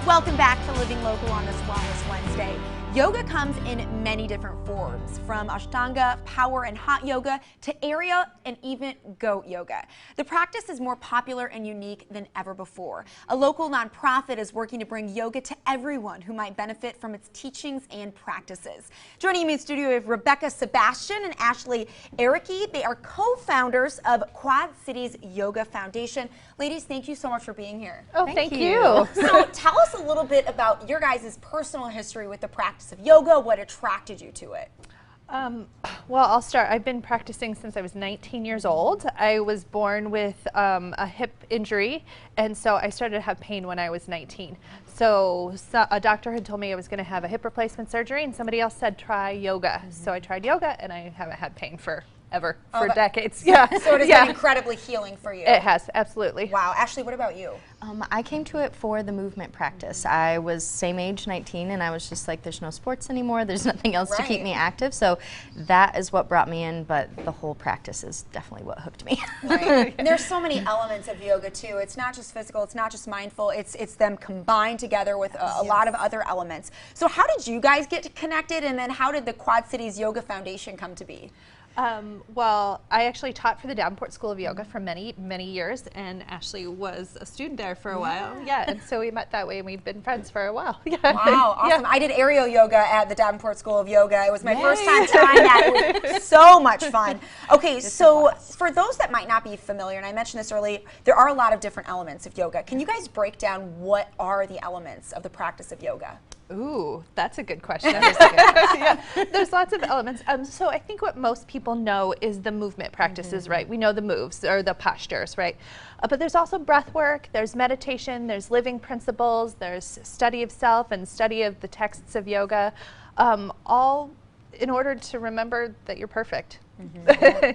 Welcome back to Living Local on this Wellness Wednesday. Yoga comes in many different forms, from Ashtanga, power and hot yoga, to area and even goat yoga. The practice is more popular and unique than ever before. A local nonprofit is working to bring yoga to everyone who might benefit from its teachings and practices. Joining me in studio is Rebecca Sebastian and Ashley Ehrecke. They are co-founders of Quad Cities Yoga Foundation. Ladies, thank you so much for being here. Oh, thank you. So tell us a little bit about your guys' personal history with the practice of yoga, what attracted you to it? Well, I'll start. I've been practicing since I was 19 years old. I was born with a hip injury, and so I started to have pain when I was 19. So a doctor had told me I was going to have a hip replacement surgery, and somebody else said try yoga. So I tried yoga, and I haven't had pain for decades. Yeah. So it has been incredibly healing for you. It has, absolutely. Wow. Ashley, what about you? I came to it for the movement practice. I was same age, 19, and I was just like, there's no sports anymore. There's nothing else to keep me active. So that is what brought me in, but the whole practice is definitely what hooked me. Right. And there's so many elements of yoga too. It's not just physical, it's not just mindful, it's them combined together with a lot of other elements. So how did you guys get connected, and then how did the Quad Cities Yoga Foundation come to be? Well, I actually taught for the Davenport School of Yoga for many, many years, and Ashley was a student there for a while. Yeah, and so we met that way, and we've been friends for a while. Yeah. Wow, awesome. I did aerial yoga at the Davenport School of Yoga. It was my first time trying that. It was so much fun. Okay, so for those that might not be familiar, and I mentioned this earlier, there are a lot of different elements of yoga. Can you guys break down what are the elements of the practice of yoga? Ooh, that's a good question. Yeah, there's lots of elements. So I think what most people know is the movement practices, right? We know the moves or the postures, right? But there's also breath work, there's meditation, there's living principles, there's study of self and study of the texts of yoga, all in order to remember that you're perfect.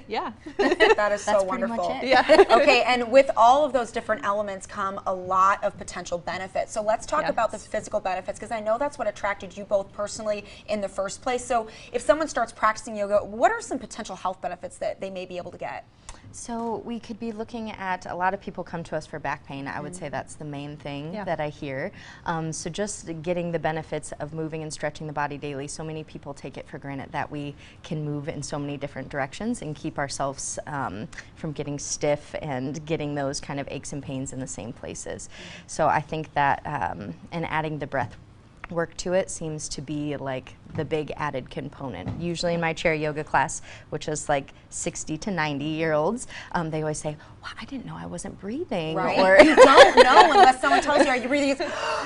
Yeah. That is so wonderful. Yeah. Okay, and with all of those different elements come a lot of potential benefits. So let's talk about the physical benefits, because I know that's what attracted you both personally in the first place. So if someone starts practicing yoga, what are some potential health benefits that they may be able to get? So we could be looking at, a lot of people come to us for back pain. I would say that's the main thing that I hear. So just getting the benefits of moving and stretching the body daily. So many people take it for granted that we can move in so many different directions and keep ourselves from getting stiff and getting those kind of aches and pains in the same places. So I think that, and adding the breath work to it seems to be like the big added component. Usually in my chair yoga class, which is like 60 to 90-year-olds, they always say, well, I didn't know I wasn't breathing. Right. Or you don't know unless someone tells you, are you breathing?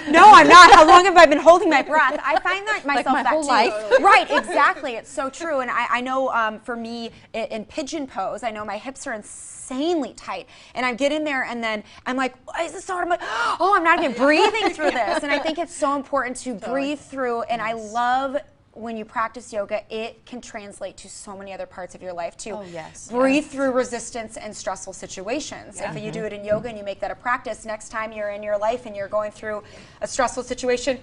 No, I'm not. How long have I been holding my breath? I find that myself my that whole too. life. Right, exactly. It's so true. And I know for me, in pigeon pose, I know my hips are insanely tight, and I get in there and then I'm like, is this hard? I'm like, oh, I'm not even breathing through this. And I think it's so important to breathe through, and I love when you practice yoga, it can translate to so many other parts of your life too. Oh, yes. Breathe through resistance and stressful situations. If you do it in yoga and you make that a practice, next time you're in your life and you're going through a stressful situation,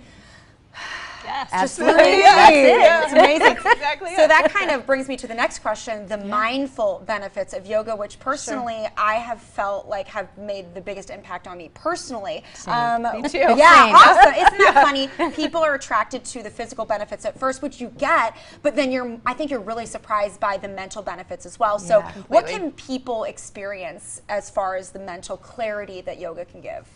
Yes. Absolutely. That's it. It's amazing. Exactly. So that kind of brings me to the next question, the mindful benefits of yoga, which personally I have felt like have made the biggest impact on me personally. Me too. Yeah, awesome. Isn't that funny? People are attracted to the physical benefits at first, which you get, but then I think you're really surprised by the mental benefits as well. So what can people experience as far as the mental clarity that yoga can give?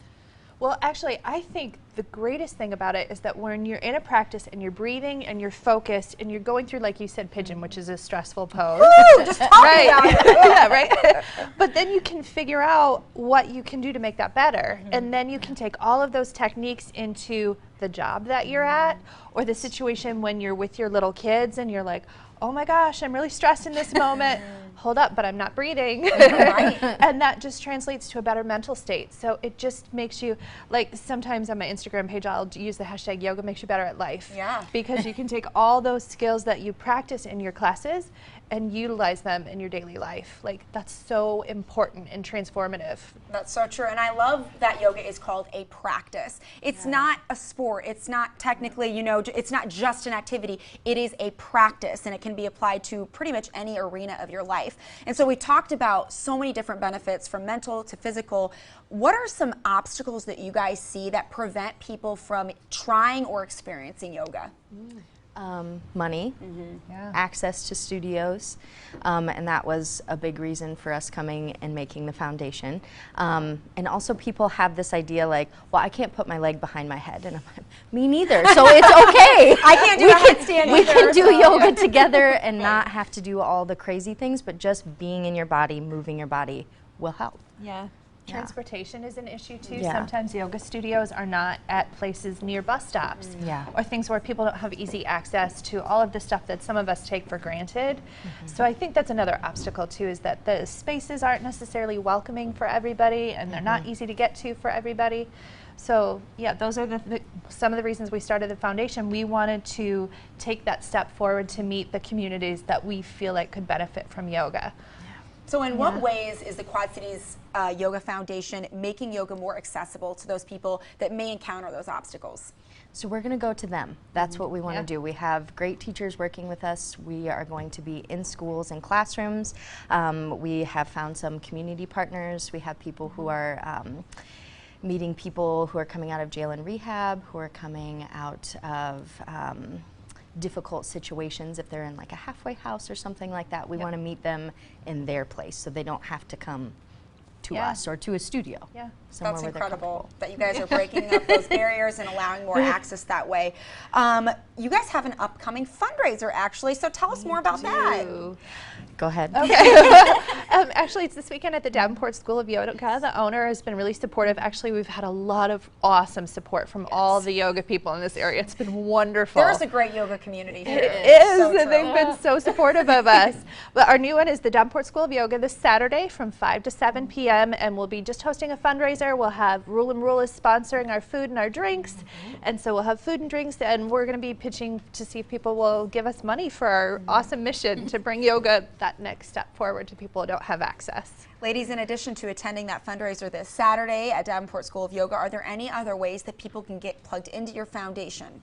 Well, actually, I think the greatest thing about it is that when you're in a practice and you're breathing and you're focused and you're going through, like you said, pigeon, which is a stressful pose. Woo, just talking about it. Yeah, right? But then you can figure out what you can do to make that better. And then you can take all of those techniques into the job that you're at, or the situation when you're with your little kids and you're like, oh my gosh, I'm really stressed in this moment. Hold up, but I'm not breathing. And that just translates to a better mental state. So it just makes you, like sometimes on my Instagram page, I'll use the hashtag yoga makes you better at life. Yeah. Because you can take all those skills that you practice in your classes and utilize them in your daily life. Like, that's so important and transformative. That's so true. And I love that yoga is called a practice. It's not a sport. It's not technically, you know, it's not just an activity. It is a practice, and it can be applied to pretty much any arena of your life. And so we talked about so many different benefits, from mental to physical. What are some obstacles that you guys see that prevent people from trying or experiencing yoga? Money, access to studios, and that was a big reason for us coming and making the foundation. And also, people have this idea like, well, I can't put my leg behind my head, and I'm like, me neither, so it's okay. I can't do a headstand either. We can do yoga together and not have to do all the crazy things, but just being in your body, moving your body will help. Yeah. Transportation is an issue too. Yeah. Sometimes yoga studios are not at places near bus stops, or things where people don't have easy access to all of the stuff that some of us take for granted. So I think that's another obstacle too, is that the spaces aren't necessarily welcoming for everybody, and they're not easy to get to for everybody. So yeah, those are some of the reasons we started the foundation. We wanted to take that step forward to meet the communities that we feel like could benefit from yoga. So in what ways is the Quad Cities Yoga Foundation making yoga more accessible to those people that may encounter those obstacles? So we're going to go to them. That's what we want to do. We have great teachers working with us. We are going to be in schools and classrooms. We have found some community partners. We have people who are meeting people who are coming out of jail and rehab, who are coming out of difficult situations. If they're in like a halfway house or something like that, we want to meet them in their place, so they don't have to come to us or to a studio. That's incredible that you guys are breaking up those barriers and allowing more access that way. You guys have an upcoming fundraiser, actually, so tell us more about that. Go ahead. Okay. Actually, it's this weekend at the Davenport School of Yoga. The owner has been really supportive. Actually, we've had a lot of awesome support from all the yoga people in this area. It's been wonderful. There's a great yoga community here. It is. So they've been so supportive of us. But our new one is the Davenport School of Yoga this Saturday from 5 to 7 p.m. and we'll be just hosting a fundraiser. We'll have Rule and Rule is sponsoring our food and our drinks, and so we'll have food and drinks, and we're going to be pitching to see if people will give us money for our awesome mission to bring yoga that next step forward to people who don't have access. Ladies, in addition to attending that fundraiser this Saturday at Davenport School of Yoga, are there any other ways that people can get plugged into your foundation?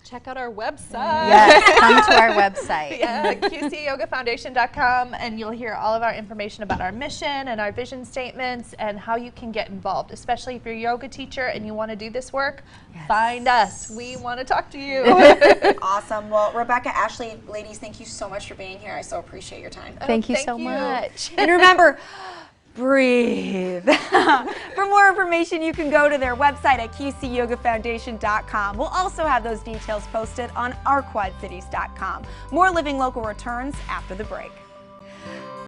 Check out our website. Yes, come to our website. QCYogaFoundation.com, and you'll hear all of our information about our mission and our vision statements and how you can get involved, especially if you're a yoga teacher and you want to do this work. Find us. We want to talk to you. Awesome. Well, Rebecca, Ashley, ladies, thank you so much for being here. I so appreciate your time. Thank you so much. And remember, breathe. For more information, you can go to their website at QCYogaFoundation.com. We'll also have those details posted on ourquadcities.com. More Living Local returns after the break.